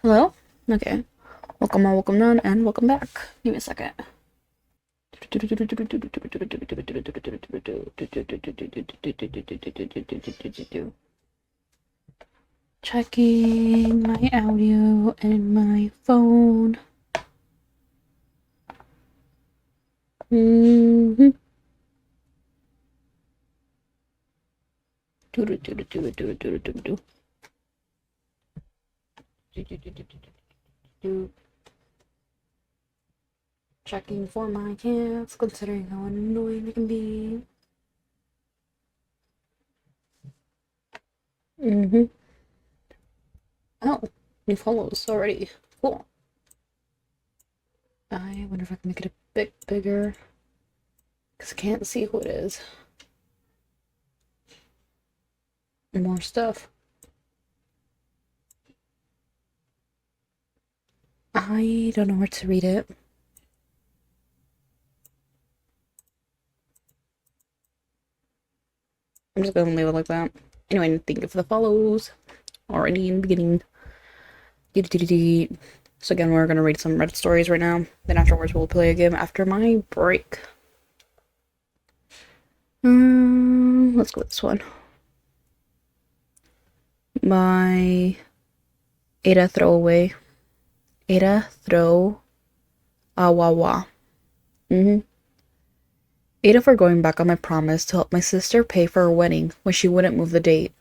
Hello? Okay. Welcome on, welcome none, and welcome back. Give me a second. Checking my audio and my phone. Mm-hmm. Checking for my cats, considering how annoying they can be. Mm-hmm. Oh, new follows already. Cool. I wonder if I can make it a bit bigger, because I can't see who it is. More stuff. I don't know where to read it. I'm just gonna leave it like that. Anyway, thank you for the follows already in the beginning. So again, we're gonna read some Reddit stories right now. Then afterwards, we'll play a game after my break. Let's go with this one. My Ada throwaway. Ada throw awawa. Ada for going back on my promise to help my sister pay for her wedding when she wouldn't move the date.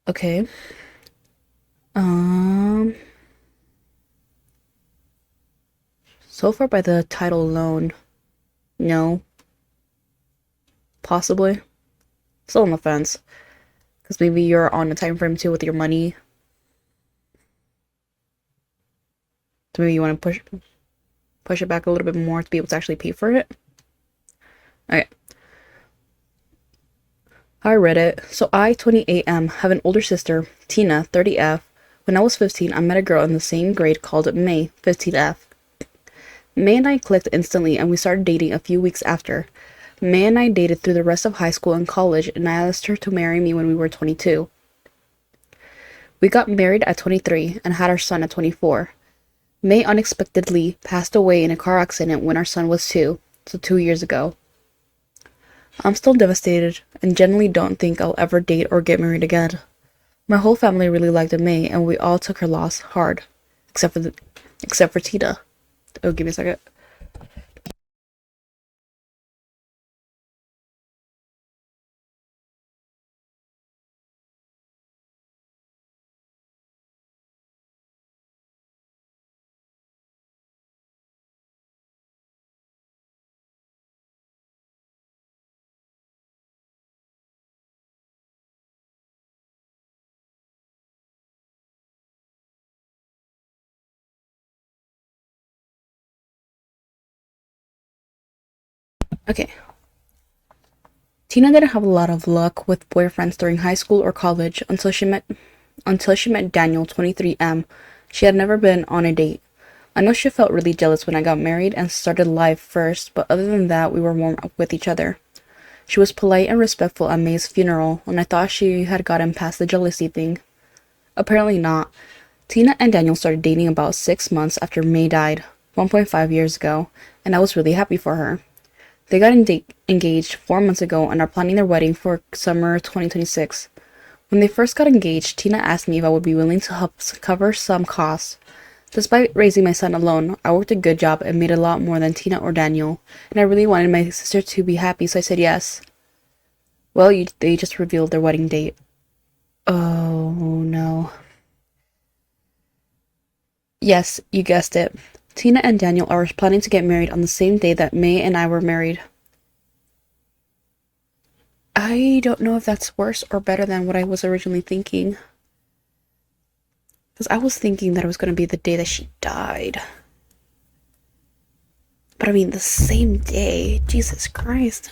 Okay. So far by the title alone, no. Possibly. Still on the fence. Because maybe you're on a time frame too with your money. So maybe you want to push it back a little bit more to be able to actually pay for it. Okay. I read it. So I, 28M, have an older sister, Tina, 30F. When I was 15, I met a girl in the same grade called May, 15F. May and I clicked instantly and we started dating a few weeks after. May and I dated through the rest of high school and college, and I asked her to marry me when we were 22. We got married at 23 and had our son at 24. May unexpectedly passed away in a car accident when our son was 2, so 2 years ago. I'm still devastated and genuinely don't think I'll ever date or get married again. My whole family really liked May, and we all took her loss hard, except for Tina. Oh, give me a second. Okay. Tina didn't have a lot of luck with boyfriends during high school or college until she met Daniel, 23M. She had never been on a date. I know she felt really jealous when I got married and started life first, but other than that, we were warm up with each other. She was polite and respectful at May's funeral, and I thought she had gotten past the jealousy thing. Apparently not. Tina and Daniel started dating about 6 months after May died, 1.5 years ago, and I was really happy for her. They got engaged 4 months ago and are planning their wedding for summer 2026. When they first got engaged, Tina asked me if I would be willing to help cover some costs. Despite raising my son alone, I worked a good job and made a lot more than Tina or Daniel, and I really wanted my sister to be happy, so I said yes. Well, they just revealed their wedding date. Oh no. Yes, you guessed it. Tina and Daniel are planning to get married on the same day that May and I were married. I don't know if that's worse or better than what I was originally thinking. Because I was thinking that it was going to be the day that she died. But I mean, the same day. Jesus Christ.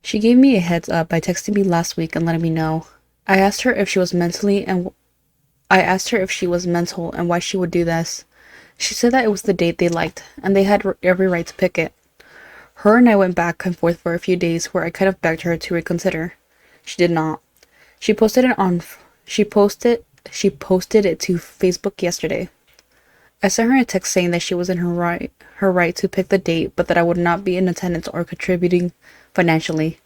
She gave me a heads up by texting me last week and letting me know. I asked her if she was I asked her if she was mental and why she would do this. She said that it was the date they liked, and they had every right to pick it. Her and I went back and forth for a few days where I kind of begged her to reconsider. She did not. She posted it on she posted it to Facebook yesterday. I sent her a text saying that she was in her right to pick the date, but that I would not be in attendance or contributing financially.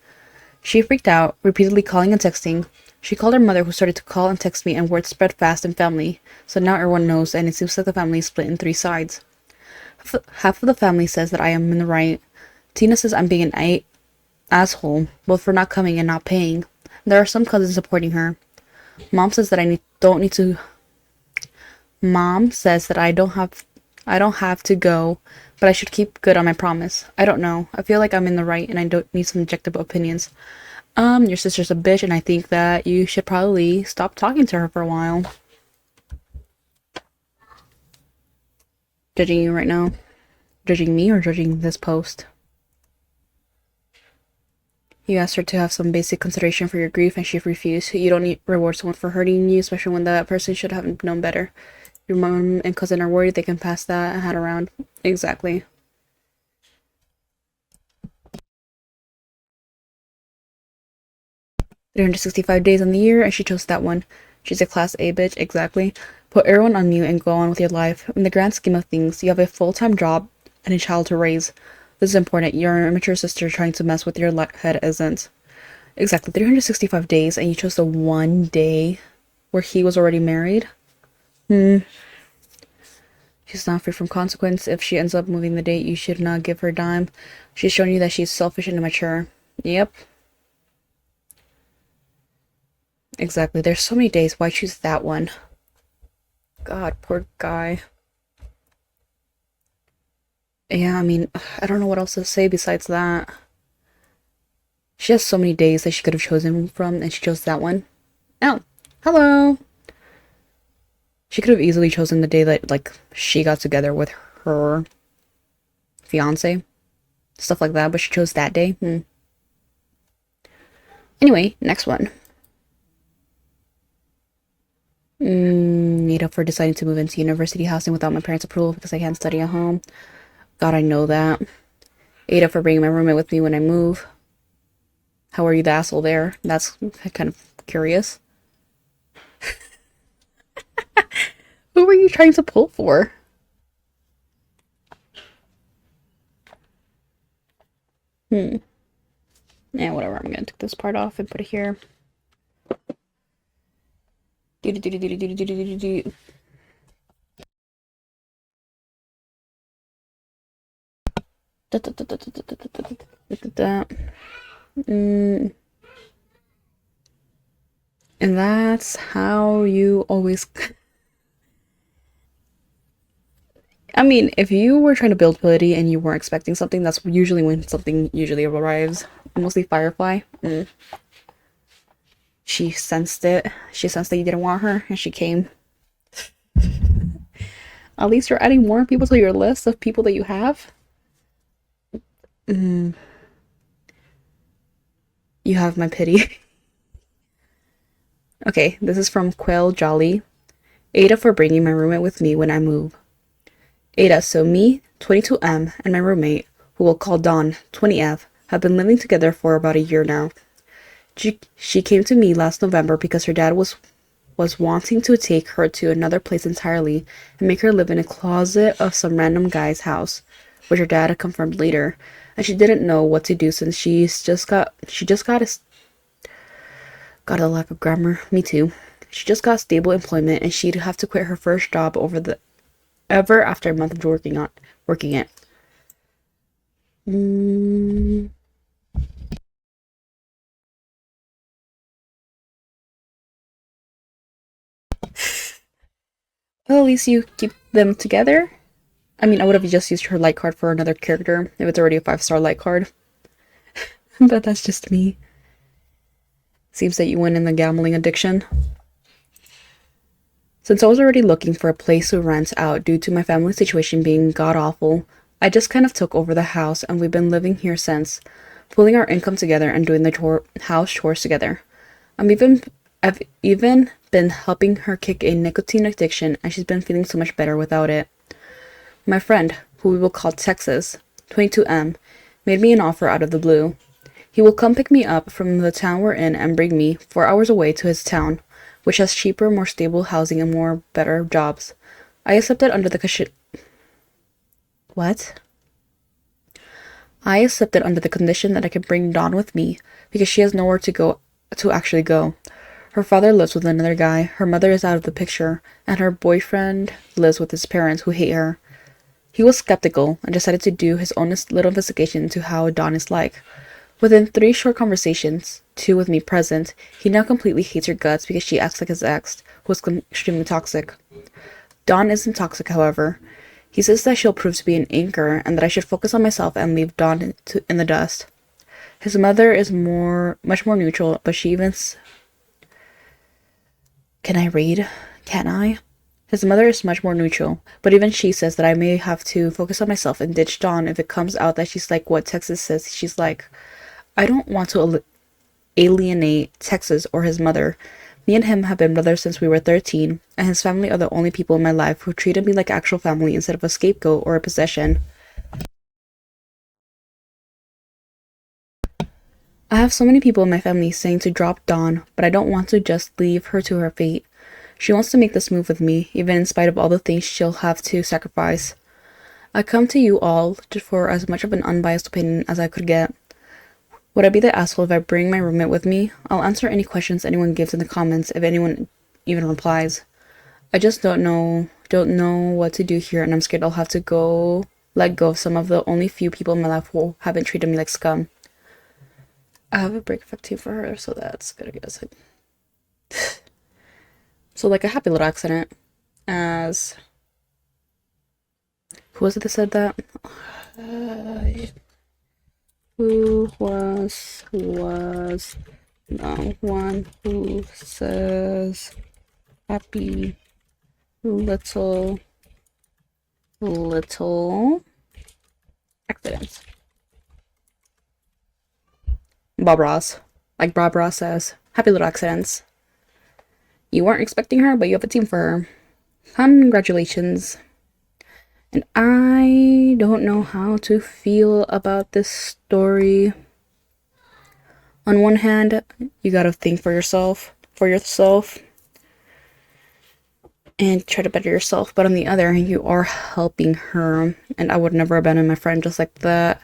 She freaked out, repeatedly calling and texting. She called her mother, who started to call and text me, and word spread fast in family, so now everyone knows, and it seems like the family is split in three sides. Half of the family says that I am in the right. Tina says I'm being an asshole, both for not coming and not paying. There are some cousins supporting her. Mom says that Mom says that I don't have to go, but I should keep good on my promise. I don't know. I feel like I'm in the right and I don't need some objective opinions. Your sister's a bitch and I think that you should probably stop talking to her for a while. Judging you right now? Judging me or judging this post? You asked her to have some basic consideration for your grief and she refused. You don't need reward someone for hurting you, especially when that person should have known better. Your mom and cousin are worried they can pass that hat around. Exactly. $365 in the year, and she chose that one. She's a class A bitch, exactly. Put everyone on mute and go on with your life. In the grand scheme of things, you have a full-time job and a child to raise. This is important. Your immature sister trying to mess with your head isn't. Exactly, 365 days, and you chose the one day where he was already married? She's not free from consequence. If she ends up moving the date, you should not give her a dime. She's shown you that she's selfish and immature. Yep. Exactly. There's so many days. Why choose that one? God, poor guy. Yeah, I mean, I don't know what else to say besides that. She has so many days that she could have chosen from, and she chose that one. Oh, hello. She could have easily chosen the day that, like, she got together with her fiance. Stuff like that, but she chose that day. Anyway, next one. Made up for deciding to move into university housing without my parents' approval because I can't study at home. God, I know that. Ate up for bringing my roommate with me when I move. How are you the asshole there? That's kind of curious. Who were you trying to pull for? Yeah, whatever. I'm gonna take this part off and put it here. And that's how you always... I mean, if you were trying to build ability and you weren't expecting something, that's usually when something usually arrives. Mostly Firefly. She sensed it. She sensed that you didn't want her, and she came. At least you're adding more people to your list of people that you have. You have my pity. Okay, this is from Quail Jolly. Ada for bringing my roommate with me when I move. Ada, so me, 22M, and my roommate, who we'll call Dawn, 20F, have been living together for about a year now. She came to me last November because her dad was wanting to take her to another place entirely and make her live in a closet of some random guy's house, which her dad had confirmed later, and she didn't know what to do since she just got a lack of grammar. Me too. She just got stable employment and she'd have to quit her first job ever after a month of working it. Well, at least you keep them together. I mean, I would have just used her light card for another character if it's already a 5-star light card. But that's just me. Seems that you win in the gambling addiction. Since I was already looking for a place to rent out due to my family situation being god-awful, I just kind of took over the house and we've been living here since, pulling our income together and doing the house chores together. I've even been helping her kick a nicotine addiction and she's been feeling so much better without it. My friend, who we will call Texas, 22M, made me an offer out of the blue. He will come pick me up from the town we're in and bring me 4 hours away to his town, which has cheaper, more stable housing and more better jobs. I accepted under the What? I accepted under the condition that I could bring Dawn with me because she has nowhere to actually go. Her father lives with another guy, her mother is out of the picture, and her boyfriend lives with his parents who hate her. He was skeptical and decided to do his own little investigation into how Dawn is like. Within 3 short conversations, 2 with me present, he now completely hates her guts because she acts like his ex, who was extremely toxic. Dawn isn't toxic, however. He says that she'll prove to be an anchor and that I should focus on myself and leave Dawn in the dust. His mother is much more neutral, but she even... Can I read? Can I? His mother is much more neutral, but even she says that I may have to focus on myself and ditch Dawn if it comes out that she's like what Texas says she's like. I don't want to alienate Texas or his mother. Me and him have been brothers since we were 13, and his family are the only people in my life who treated me like actual family instead of a scapegoat or a possession. I have so many people in my family saying to drop Dawn, but I don't want to just leave her to her fate. She wants to make this move with me, even in spite of all the things she'll have to sacrifice. I come to you all for as much of an unbiased opinion as I could get. Would I be the asshole if I bring my roommate with me? I'll answer any questions anyone gives in the comments if anyone even replies. I just don't know what to do here, and I'm scared I'll have to let go of some of the only few people in my life who haven't treated me like scum. I have a break effect too for her, so that's good, I guess. So like a happy little accident, as... Who was it that said that? Who was the one who says happy little accidents? Bob Ross. Like Bob Ross says, happy little accidents. You weren't expecting her, but you have a team for her. Congratulations. And I don't know how to feel about this story. On one hand, you gotta think for yourself, and try to better yourself. But on the other hand, you are helping her, and I would never abandon my friend just like that.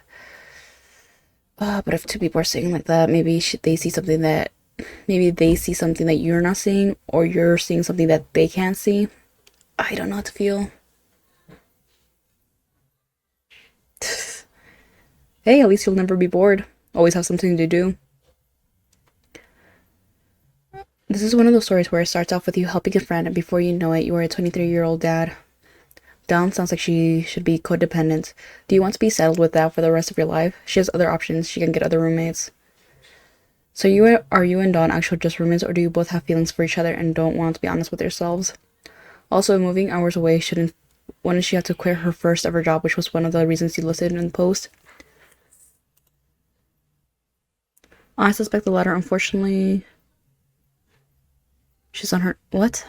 But if 2 people are saying like that, maybe they see something that you're not seeing, or you're seeing something that they can't see. I don't know how to feel. Hey, at least you'll never be bored. Always have something to do. This is one of those stories where it starts off with you helping a friend, and before you know it, you are a 23-year-old dad. Dawn sounds like she should be codependent. Do you want to be settled with that for the rest of your life? She has other options. She can get other roommates. So are you and Dawn actually just roommates, or do you both have feelings for each other and don't want to be honest with yourselves? Also, moving hours away wouldn't she have to quit her first ever job, which was one of the reasons you listed in the post? I suspect the latter. Unfortunately, she's on her... What?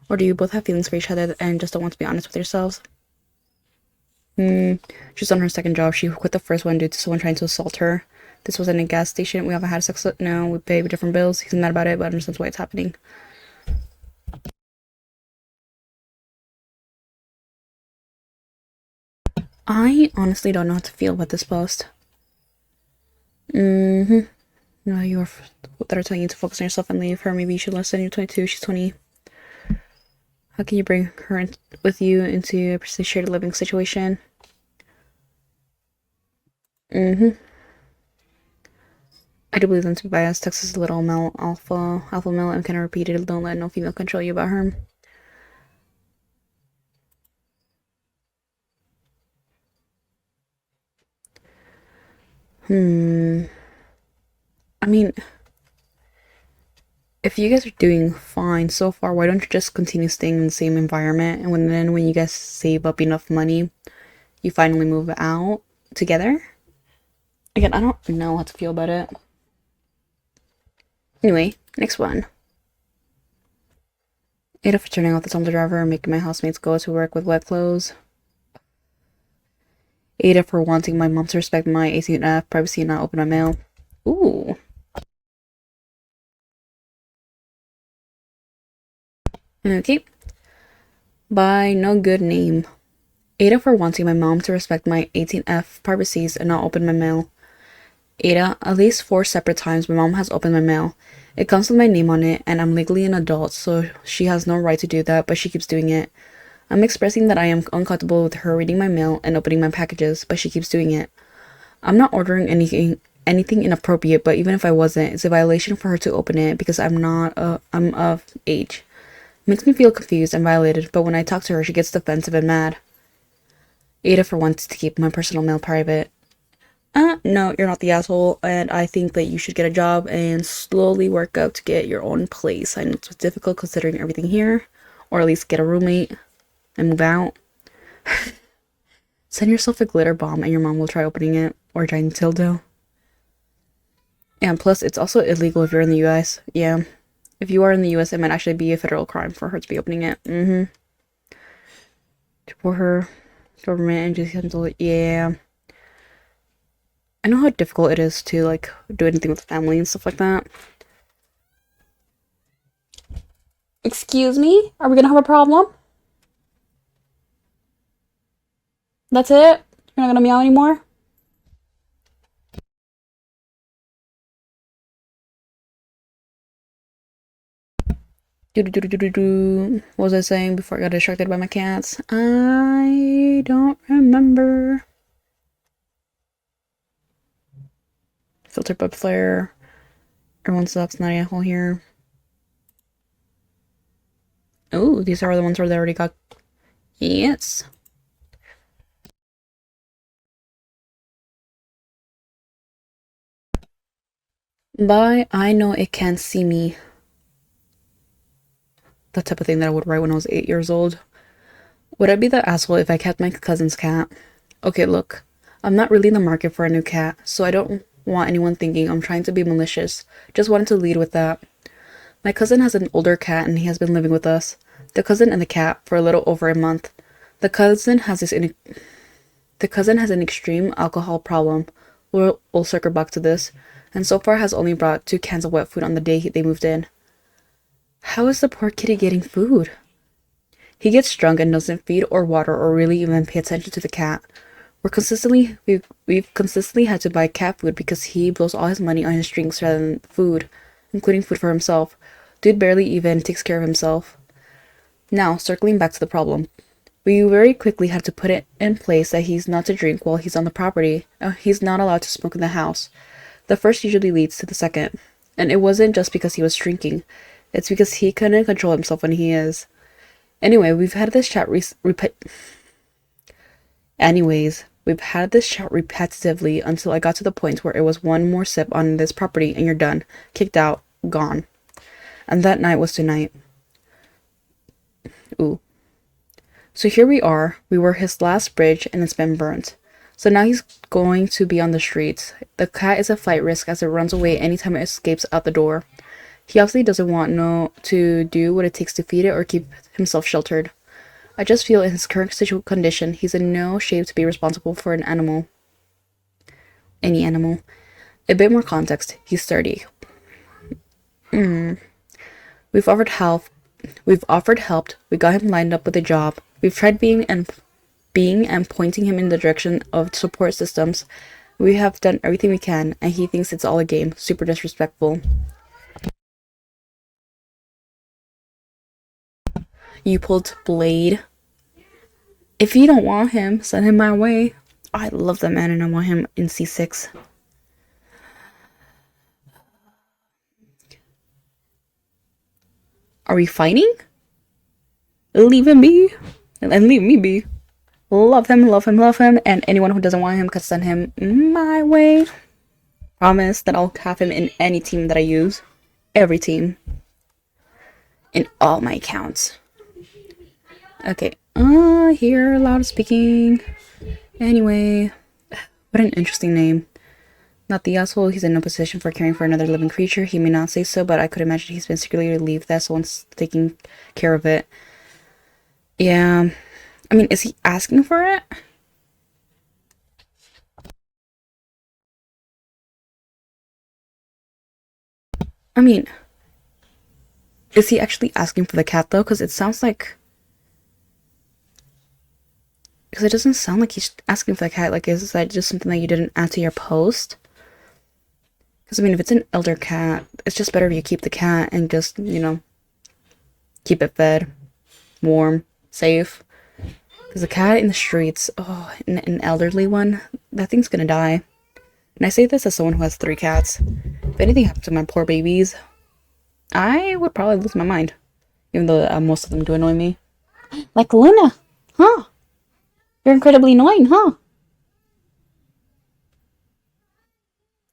Or do you both have feelings for each other and just don't want to be honest with yourselves? She's on her second job. She quit the first one due to someone trying to assault her. This was in a gas station. We haven't had sex. No, we pay different bills. He's mad about it, but understands why it's happening. I honestly don't know how to feel about this post. No, you're that are telling you to focus on yourself and leave her. Maybe you should listen. You're 22. She's 20. How can you bring her with you into a shared living situation? I do believe them to be biased. Texas is a little alpha male and kind of repeated. Don't let no female control you about her. I mean, if you guys are doing fine so far, why don't you just continue staying in the same environment? And when you guys save up enough money, you finally move out together? Again, I don't know how to feel about it. Anyway, next one. 8 for turning off the tumble dryer and making my housemates go to work with wet clothes. Ada for wanting my mom to respect my 18F privacy and not open my mail. Ooh. Okay. By no good name. Ada for wanting my mom to respect my 18F privacies and not open my mail. Ada, at least 4 separate times my mom has opened my mail. It comes with my name on it, and I'm legally an adult, so she has no right to do that, but she keeps doing it. I'm expressing that I am uncomfortable with her reading my mail and opening my packages, but she keeps doing it. I'm not ordering anything inappropriate, but even if I wasn't, it's a violation for her to open it because I'm of age. It makes me feel confused and violated, but when I talk to her, she gets defensive and mad. Ada for wants to keep my personal mail private. No, you're not the asshole, and I think that you should get a job and slowly work up to get your own place. I know it's difficult considering everything here, or at least get a roommate and move out. Send yourself a glitter bomb and your mom will try opening it, or a giant dildo. And plus, it's also illegal if you're in the US. Yeah. If you are in the US, it might actually be a federal crime for her to be opening it. For her government and just yeah. I know how difficult it is to, like, do anything with family and stuff like that. Excuse me? Are we gonna have a problem? That's it? You're not gonna meow anymore? What was I saying before I got distracted by my cats? I don't remember. Filter bud flare. Everyone sucks, not a hole here. Oh, these are the ones where they already got. Yes. Bye. I know it can't see me. The type of thing that I would write when I was 8 years old. Would I be the asshole if I kept my cousin's cat? Okay, look. I'm not really in the market for a new cat, so I don't want anyone thinking I'm trying to be malicious. Just wanted to lead with that. My cousin has an older cat and he has been living with us. The cousin and the cat for a little over a month. The cousin has an extreme alcohol problem. We'll circle back to this. And so far has only brought 2 cans of wet food on the day they moved in. How is the poor kitty getting food? He gets drunk and doesn't feed or water or really even pay attention to the cat. We've consistently had to buy cat food because he blows all his money on his drinks rather than food, including food for himself. Dude barely even takes care of himself. Now, circling back to the problem. We very quickly had to put it in place that he's not to drink while he's on the property. He's not allowed to smoke in the house. The first usually leads to the second. And it wasn't just because he was drinking. It's because he couldn't control himself when he is. Anyway, we've had this chat repetitively until I got to the point where it was one more sip on this property and you're done. Kicked out. Gone. And that night was tonight. Ooh. So here we are. We were his last bridge and it's been burnt. So now he's going to be on the streets. The cat is a flight risk as it runs away anytime it escapes out the door. He obviously doesn't want to do what it takes to feed it or keep himself sheltered. I just feel in his current condition, he's in no shape to be responsible for an animal. Any animal. A bit more context. He's 30. We've offered help. We got him lined up with a job. We've tried being and pointing him in the direction of support systems. We have done everything we can, and he thinks it's all a game. Super disrespectful. You pulled Blade. If you don't want him, send him my way. I love that man and I want him in C6. Are we fighting? Leave him be. And leave me be. Love him, love him, love him. And anyone who doesn't want him could send him my way. Promise that I'll have him in any team that I use. Every team. In all my accounts. Okay. Here, loud speaking. Anyway. What an interesting name. Not the asshole, he's in no position for caring for another living creature. He may not say so, but I could imagine he's been secretly relieved that someone's taking care of it. Yeah. I mean, is he asking for it? I mean, is he actually asking for the cat though? Because it sounds like, because it doesn't sound like he's asking for the cat. Like, is that just something that you didn't add to your post? Because I mean, if it's an elder cat, it's just better if you keep the cat and just, keep it fed, warm, safe. Because a cat in the streets, oh, an elderly one, that thing's gonna die. And I say this as someone who has 3 cats. If anything happened to my poor babies, I would probably lose my mind. Even though most of them do annoy me. Like Luna, huh? You're incredibly annoying, huh?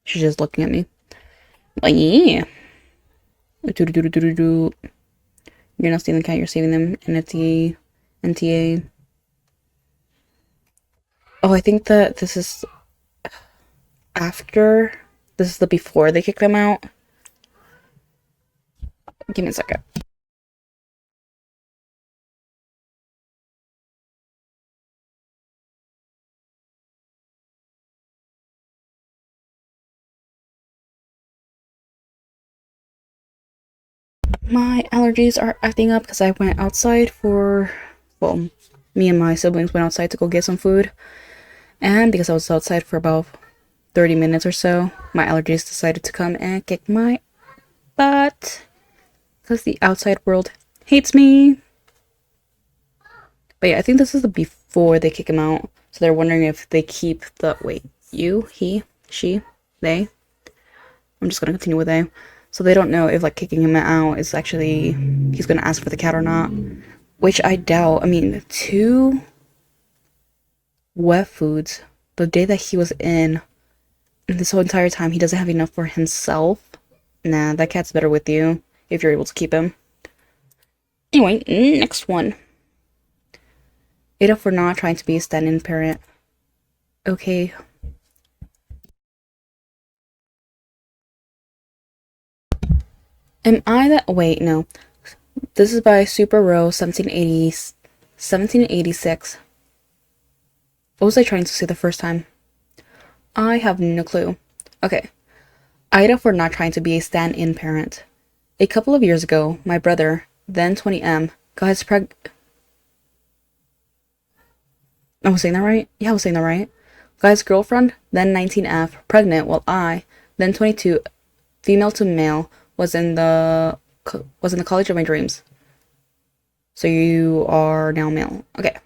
She's just looking at me. Oh, yeah. You're not stealing the cat, you're saving them. NFT, NTA. Oh, I think that this is after. This is the before they kick them out. Give me a second. My allergies are acting up because I went outside for, well, me and my siblings went outside to go get some food. And because I was outside for about 30 minutes or so, my allergies decided to come and kick my butt. Because the outside world hates me. But yeah, I think this is the before they kick him out. So they're wondering if they keep the, wait, you, he, she, they. I'm just gonna continue with they. So they don't know if like kicking him out is actually, he's gonna ask for the cat or not. Which I doubt. I mean, 2 wet foods the day that he was in, this whole entire time he doesn't have enough for himself. Nah, that cat's better with you if you're able to keep him. Anyway, next one. Ada for not trying to be a stand-in parent. Okay. Am I that? Wait, no. This is by Super Row 1786. What was I trying to say the first time? I have no clue. Okay. Ida for not trying to be a stand-in parent. A couple of years ago, my brother, then 20M, got his I was saying that right? Yeah, I was saying that right. Got his girlfriend, then 19F, pregnant, while I, then 22, female to male, was in the college of my dreams. So you are now male. Okay.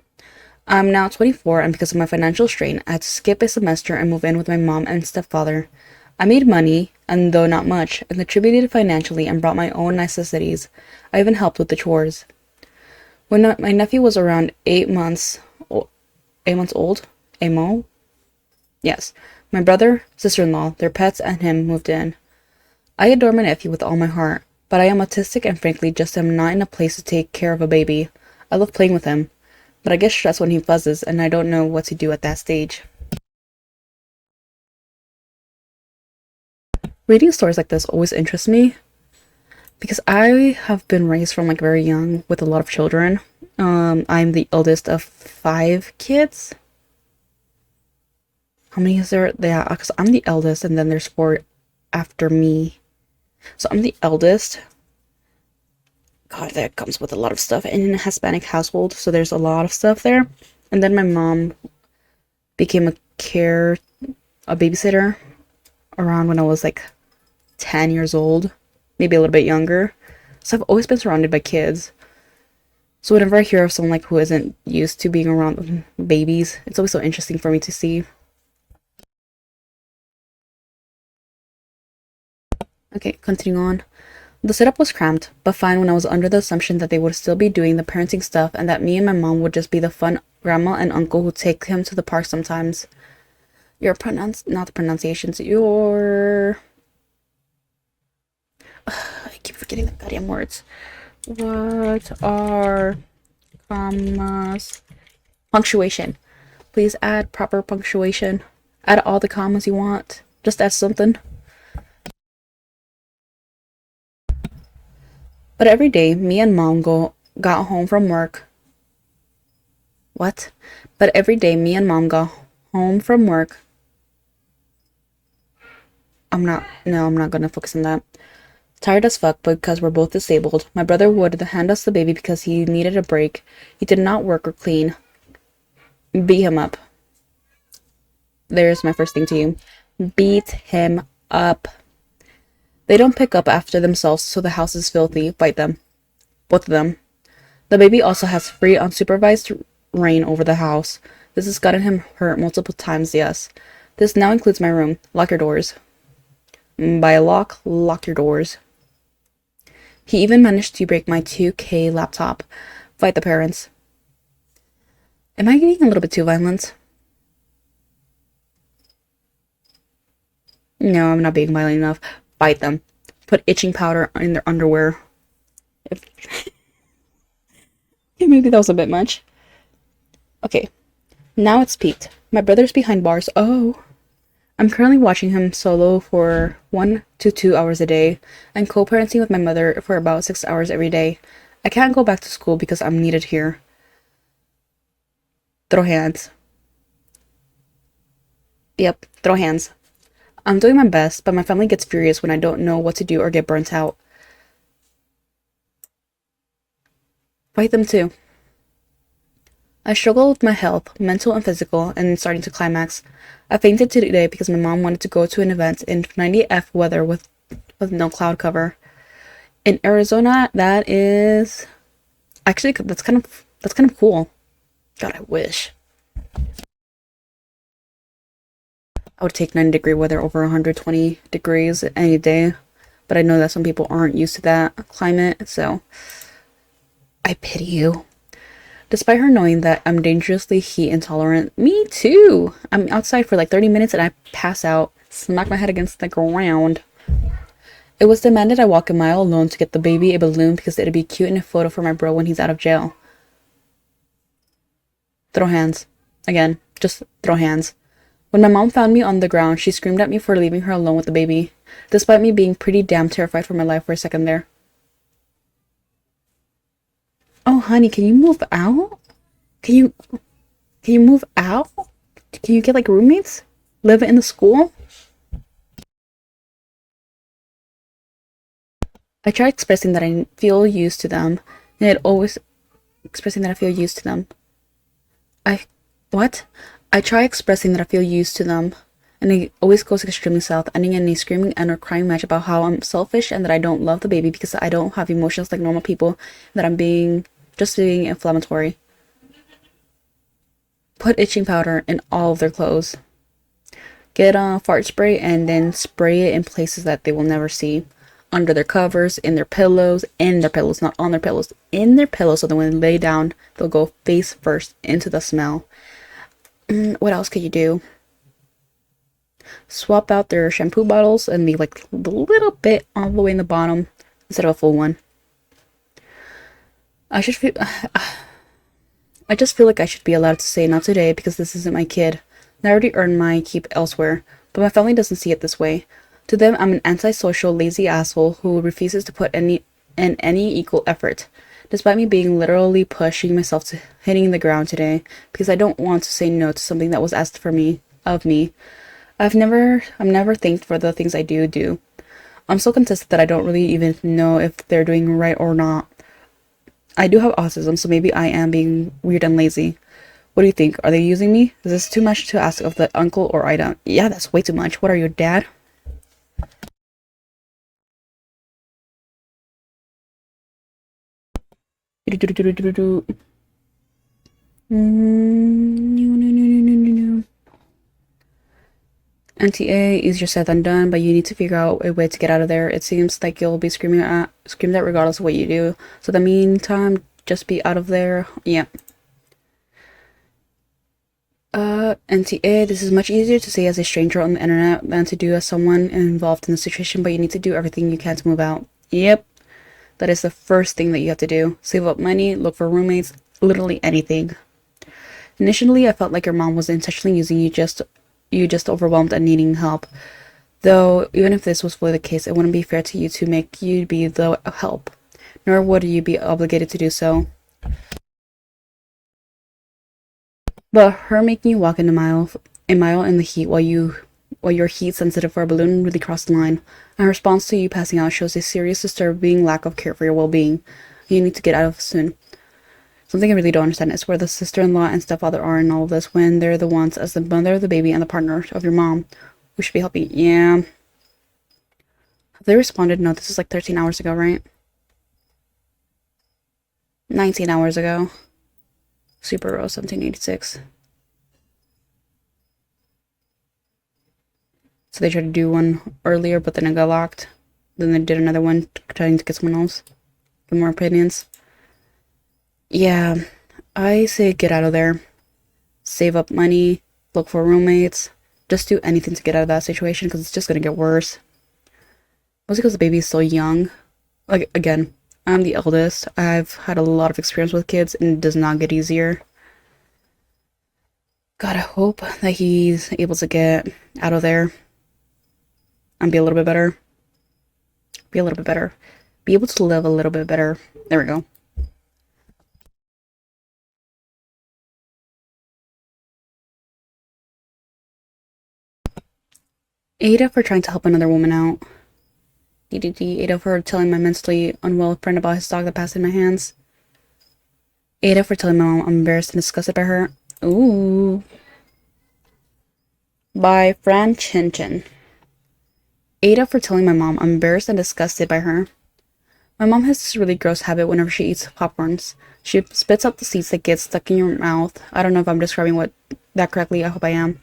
I'm now 24, and because of my financial strain, I had to skip a semester and move in with my mom and stepfather. I made money, and though not much, and contributed financially and brought my own necessities. I even helped with the chores. When my nephew was around 8 months old, Amo? Yes. My brother, sister-in-law, their pets, and him moved in. I adore my nephew with all my heart, but I am autistic and frankly just am not in a place to take care of a baby. I love playing with him, but I get stressed when he fuzzes and I don't know what to do at that stage. Reading stories like this always interests me because I have been raised from like very young with a lot of children. I'm the eldest of 5 kids. How many is there? Yeah, because I'm the eldest and then there's 4 after me. So I'm the eldest. God, that comes with a lot of stuff. And in a Hispanic household, so there's a lot of stuff there. And then my mom became a babysitter around when I was like 10 years old, maybe a little bit younger. So I've always been surrounded by kids. So whenever I hear of someone like who isn't used to being around babies, it's always so interesting for me to see. Okay, continuing on. The setup was cramped, but fine when I was under the assumption that they would still be doing the parenting stuff and that me and my mom would just be the fun grandma and uncle who take him to the park sometimes. Not the pronunciations, I keep forgetting the goddamn words. What are commas? Punctuation. Please add proper punctuation. Add all the commas you want. Just add something. But every day, me and mom got home from work. What? But every day, me and mom got home from work. I'm not gonna focus on that. Tired as fuck, but because we're both disabled, my brother would hand us the baby because he needed a break. He did not work or clean. Beat him up. There's my first thing to you. Beat him up. They don't pick up after themselves, so the house is filthy. Fight them. Both of them. The baby also has free, unsupervised reign over the house. This has gotten him hurt multiple times, yes. This now includes my room. Lock your doors. By lock your doors. He even managed to break my 2K laptop. Fight the parents. Am I getting a little bit too violent? No, I'm not being violent enough. Fight them. Put itching powder in their underwear. Yeah, maybe that was a bit much. Okay, now it's peaked. My brother's behind bars. Oh. I'm currently watching him solo for 1 to 2 hours a day and co-parenting with my mother for about 6 hours every day. I can't go back to school because I'm needed here. Throw hands. Yep, throw hands. I'm doing my best, but my family gets furious when I don't know what to do or get burnt out. Fight them too. I struggle with my health, mental and physical, and starting to climax. I fainted today because my mom wanted to go to an event in 90F weather with no cloud cover. In Arizona, that is actually that's kind of cool. God, I wish. I would take 90-degree weather over 120 degrees any day, but I know that some people aren't used to that climate, so I pity you. Despite her knowing that I'm dangerously heat intolerant, me too! I'm outside for like 30 minutes and I pass out, smack my head against the ground. It was demanded I walk a mile alone to get the baby a balloon because it'd be cute in a photo for my bro when he's out of jail. Throw hands. Again, just throw hands. When my mom found me on the ground, she screamed at me for leaving her alone with the baby, despite me being pretty damn terrified for my life for a second there. Oh, honey, can you move out? Can you move out? Can you get like roommates? Live in the school? I try expressing that I feel used to them, and it always expressing that I feel used to them. What? I try expressing that I feel used to them, and it always goes extremely south, ending in a screaming and or crying match about how I'm selfish and that I don't love the baby because I don't have emotions like normal people, that I'm just being inflammatory. Put itching powder in all of their clothes. Get fart spray and then spray it in places that they will never see. Under their covers, in their pillows, not on their pillows, in their pillows, so that when they lay down, they'll go face first into the smell. What else could you do? Swap out their shampoo bottles and leave like a little bit all the way in the bottom instead of a full one. I just feel like I should be allowed to say not today because this isn't my kid. I already earned my keep elsewhere, but my family doesn't see it this way. To them, I'm an antisocial, lazy asshole who refuses to put in any equal effort, despite me being literally pushing myself to hitting the ground today because I don't want to say no to something that was asked of me. I'm never thanked for the things I do. I'm so contested that I don't really even know if they're doing right or not. I do have autism, so maybe I am being weird and lazy. What do you think? Are they using me? Is this too much to ask of the uncle or I don't? Yeah, that's way too much. What are you, dad? NTA, easier said than done, but you need to figure out a way to get out of there. It seems like you'll be screamed at regardless of what you do. So in the meantime, just be out of there. Yeah. NTA, this is much easier to say as a stranger on the internet than to do as someone involved in the situation, but you need to do everything you can to move out. Yep. That is the first thing that you have to do. Save up money, look for roommates, literally anything. Initially, I felt like your mom was intentionally using you just overwhelmed and needing help. Though, even if this was fully the case, it wouldn't be fair to you to make you be the help. Nor would you be obligated to do so. But her making you walk a mile in the heat while while you're heat sensitive for a balloon really crossed the line. And her response to you passing out shows a serious disturbing lack of care for your well-being. You need to get out of soon. Something I really don't understand is where the sister-in-law and stepfather are in all of this when they're the ones as the mother of the baby and the partner of your mom who should be helping. Yeah. Have they responded? No, this is like 13 hours ago, right? 19 hours ago. Super Row 1786. So they tried to do one earlier, but then it got locked. Then they did another one, trying to get someone else. Get more opinions. Yeah, I say get out of there. Save up money, look for roommates. Just do anything to get out of that situation, because it's just going to get worse. Mostly because the baby is so young. Like, again, I'm the eldest. I've had a lot of experience with kids, and it does not get easier. God, I hope that he's able to get out of there and be a little bit better. Be a little bit better. Be able to live a little bit better. There we go. Ada for trying to help another woman out. DDD. Ada for telling my mentally unwell friend about his dog that passed in my hands. Ada for telling my mom I'm embarrassed and disgusted by her. Ooh. By Fran Chin Chin. Ada for telling my mom I'm embarrassed and disgusted by her. My mom has this really gross habit whenever she eats popcorns. She spits out the seeds that get stuck in your mouth. I don't know if I'm describing that correctly. I hope I am.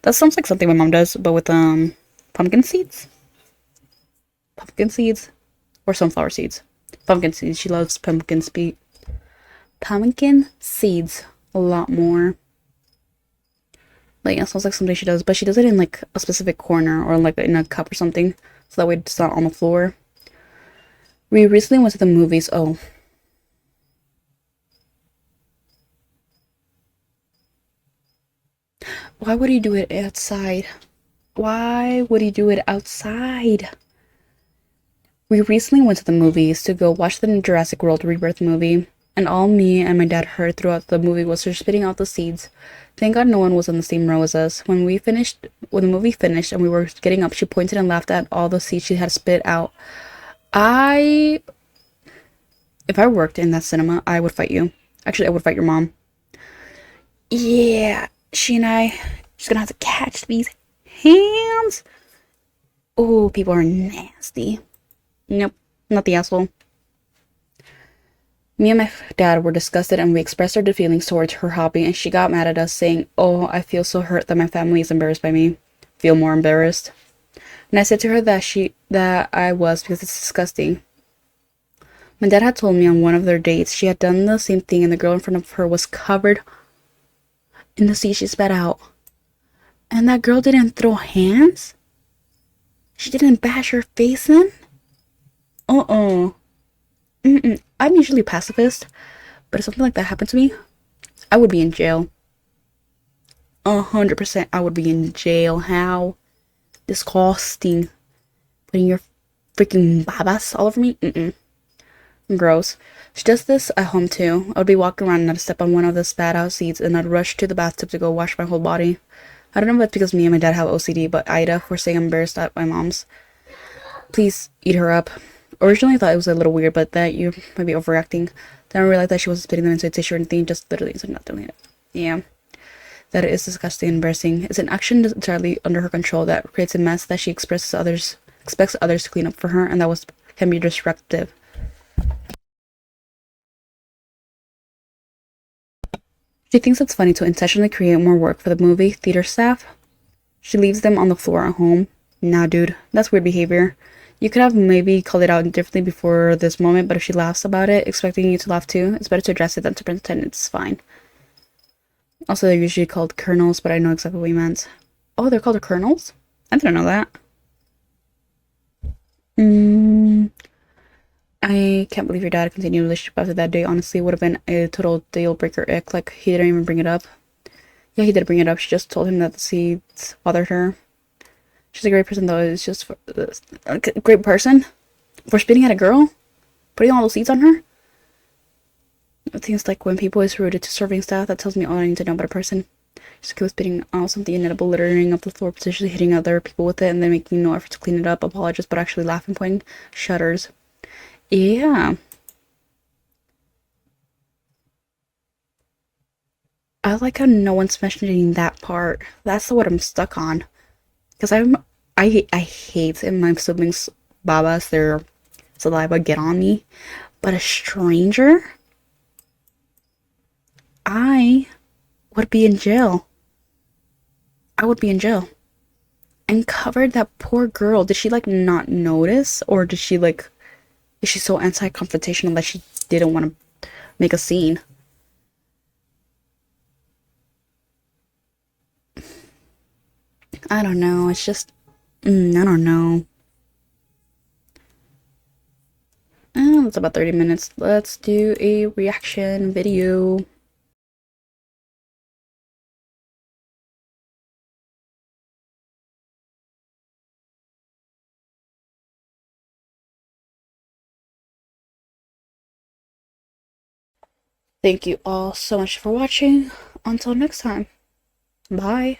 That sounds like something my mom does, but with pumpkin seeds? Pumpkin seeds? Or sunflower seeds? Pumpkin seeds. She loves pumpkin seeds a lot more. Like, it sounds like something she does, but she does it in like a specific corner or like in a cup or something, so that way it's not on the floor. We recently went to the movies. Oh. Why would he do it outside? Why would he do it outside? We recently went to the movies to go watch the Jurassic World Rebirth movie, and all me and my dad heard throughout the movie was her spitting out the seeds. Thank God no one was on the same row as us. When the movie finished and we were getting up, she pointed and laughed at all the seeds she had spit out. If I worked in that cinema, I would fight you. Actually, I would fight your mom. Yeah, she's gonna have to catch these hands. Oh, people are nasty. Nope, not the asshole. Me and my dad were disgusted and we expressed our feelings towards her hobby, and she got mad at us saying, "Oh, I feel so hurt that my family is embarrassed by me. Feel more embarrassed." And I said to her that I was, because it's disgusting. My dad had told me on one of their dates she had done the same thing and the girl in front of her was covered in the seed she spat out. And that girl didn't throw hands? She didn't bash her face in? I'm usually pacifist, but if something like that happened to me, I would be in jail. 100% I would be in jail. How disgusting. Putting your freaking babas all over me? Gross. She does this at home too. I would be walking around and I'd step on one of the spat out seeds and I'd rush to the bathtub to go wash my whole body. I don't know if that's because me and my dad have OCD, but Ida for saying I'm embarrassed at my mom's. Please eat her up. Originally I thought it was a little weird, but that you might be overacting. Then I realized that she wasn't spitting them into a tissue or anything, just literally so not doing it. Yeah. That is disgusting and embarrassing. It's an action entirely under her control that creates a mess that she expects others to clean up for her, and that can be disruptive. She thinks it's funny to intentionally create more work for the movie theater staff. She leaves them on the floor at home. Nah, dude, that's weird behavior. You could have maybe called it out differently before this moment, but if she laughs about it, expecting you to laugh too, it's better to address it than to pretend it's fine. Also, they're usually called colonels, but I know exactly what you meant. Oh, they're called colonels? I didn't know that. I can't believe your dad continued a relationship after that day. Honestly, it would have been a total deal breaker ick. Like, he didn't even bring it up. Yeah, he did bring it up. She just told him that the seeds bothered her. She's a great person, though. It's just a great person for spitting at a girl, putting all those seeds on her. Things like when people is rude to serving staff, that tells me all I need to know about a person. Just kept spitting out something inedible, littering up the floor, potentially hitting other people with it, and then making no effort to clean it up, apologize, but actually laughing, pointing, shudders. Yeah. I like how no one's mentioning that part. That's what I'm stuck on. Because I hate it when my siblings, babas, their saliva get on me. But a stranger? I would be in jail. I would be in jail. And covered that poor girl. Did she like not notice? Or did she like, is she so anti-confrontational that she didn't want to make a scene? I don't know. It's just, I don't know. It's about 30 minutes. Let's do a reaction video. Thank you all so much for watching. Until next time. Bye.